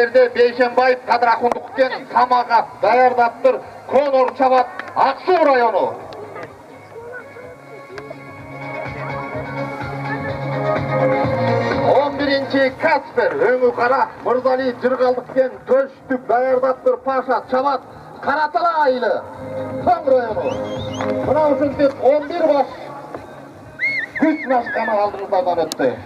Бейшенбаев Кадырахундуктен Самага даярдаптыр. Конор чабат Аксу району. 11-ci Kasper Öngü Kara Mırzali Cırgaldıkken Töştük даярдаптыр. Paşa çabat Karatala aylı Tam rayonu. Buna üçün 11 baş güç başkanı aldığımızdan öttü.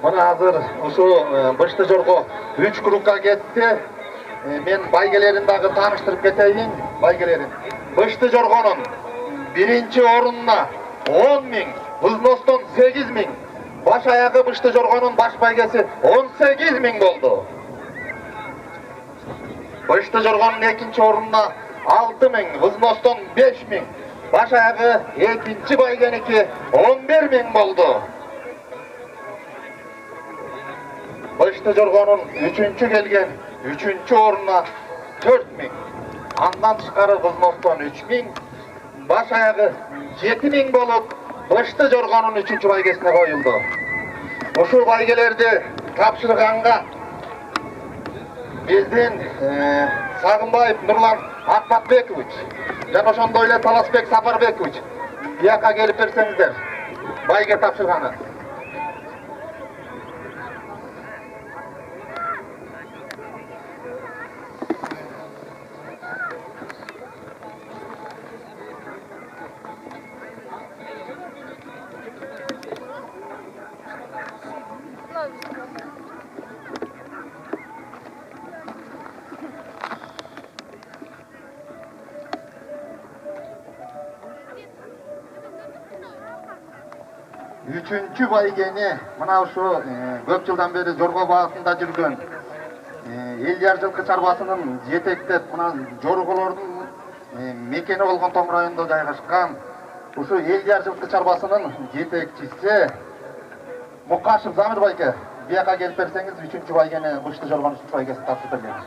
Bana hazır şu Bıştı Jorgo 3 grupka ketti. Men baygelerindagi tanıştırıp keteyim. Baygelerin. Bıştı Jorgo'nun 1-ci orununa 10.000, Uznos'tan 8.000. Baş ayağı Bıştı Jorgo'nun baş baygesi 18.000 oldu. Bıştı Jorgo'nun 2-ci orununa 6.000, Uznos'tan 5.000. Baş ayağı 2-ci baygeniki 11.000 oldu. Bıştı Jorgo'nun 3-cü gelgen 3-cü oruna 4.000. Andan çıkarı Uznos'tan 3.000. Baş ayağı 7.000 bolup Bıştı Jorgo'nun 3-cü baygesine koyuldu. Uşu baygelerdi tapşırganга bizdin Sagınbayev Nurlan Akmatbekovich jana ошондой эле Таласбек Сапарбекович бияка келип берсеңиздер байге тапшырганы. Üçüncü baygeni mına uşu көп жылдан beri Jorgo bağısında жүргөн Elyar жылкы чарбасынын жетектеп мына жорголордун мекени болгон Том районунда жайгашкан ушу Elyar жылкы чарбасынын жетекчиси Мукашев Замир байке бияка келип берсеңиз 3-cü байгени Бышты Jorgo'nун 3-cü байгесин тапшырып бергенбиз.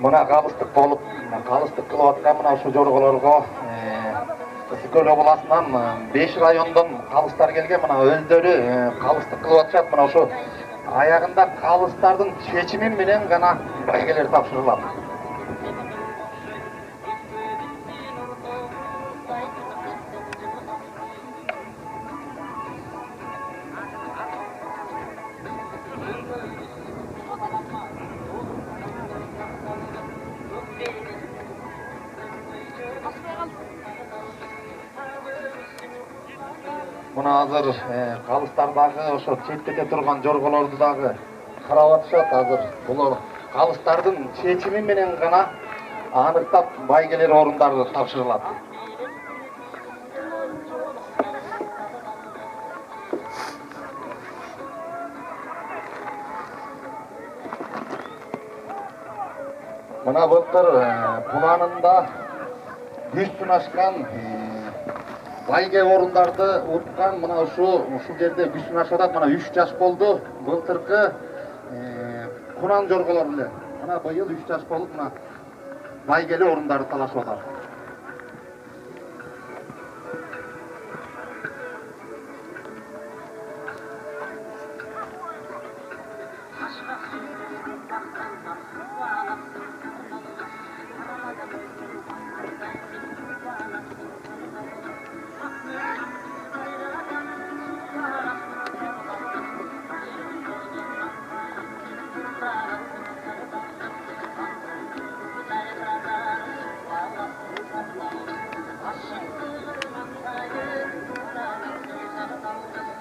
Mına kalıstık bolup, kalıstık kılıp atkan mına şu jorgolarga Ысыкөл обласынан 5 райондон калыстар келген, мына өздөрү калыстык кылып атышат. Мына ошо аягында калыстардын чечими менен гана байгелер тапшырылат. Мына азыр калыстардагы ошо четтете турган жорголорду дагы карап атышат. Азыр булар калыстардын чечими менен гана аныктап байгелер орундары тапшырылат. Мына былтыр Кунанында 100 ашкан байге орундарды уткан, мына ушул жерде 100 ашып атат. Мына 3 жаш болду былтыркы Кунан жорголор эле. Мына быйыл 3 жаш болуп, мына байгели орундарды талашып атат.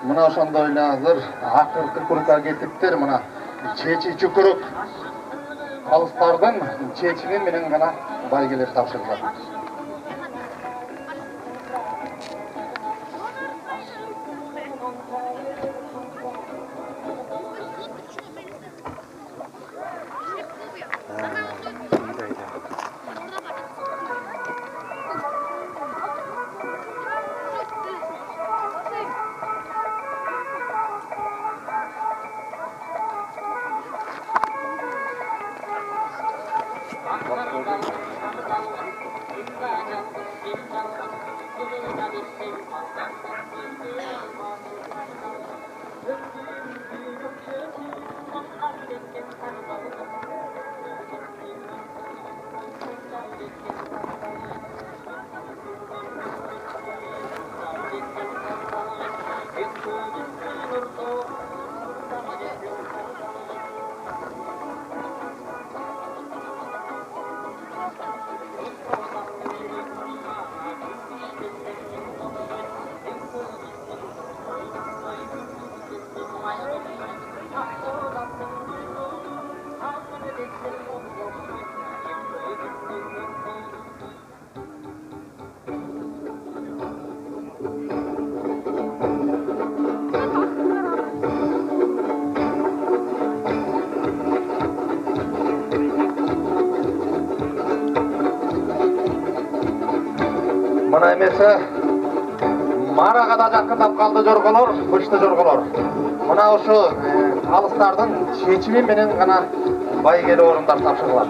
Мына ошондой эле азыр акыркы курка кетиптер. Мына чечи чукурук калыстардын чечими менен гана байгелер тапшырылат. Мына эмеси Марага да жакындап калды жорголор, бышты жорголор. Мына ошо калыстардын чечими менен гана байгеле орундар тапшырылат.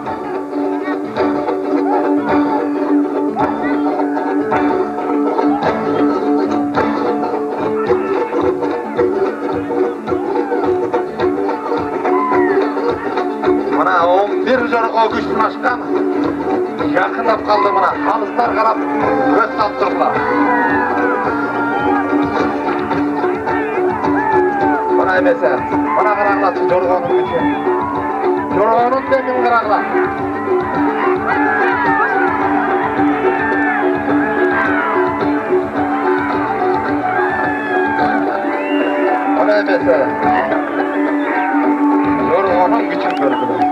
Мына 11 жорго күчтүн ашкан жакындап калды. Мына калыстар карап көз салып тургула. Мына эмесе, мына карагыла жоргонун күчү. Жоргонун демин карагыла. эжеси жоргонун күчүн көрдүлөр.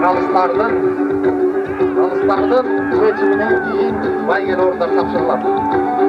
Калыстардын чечиминен кийин байгеле орундар тапшырылат.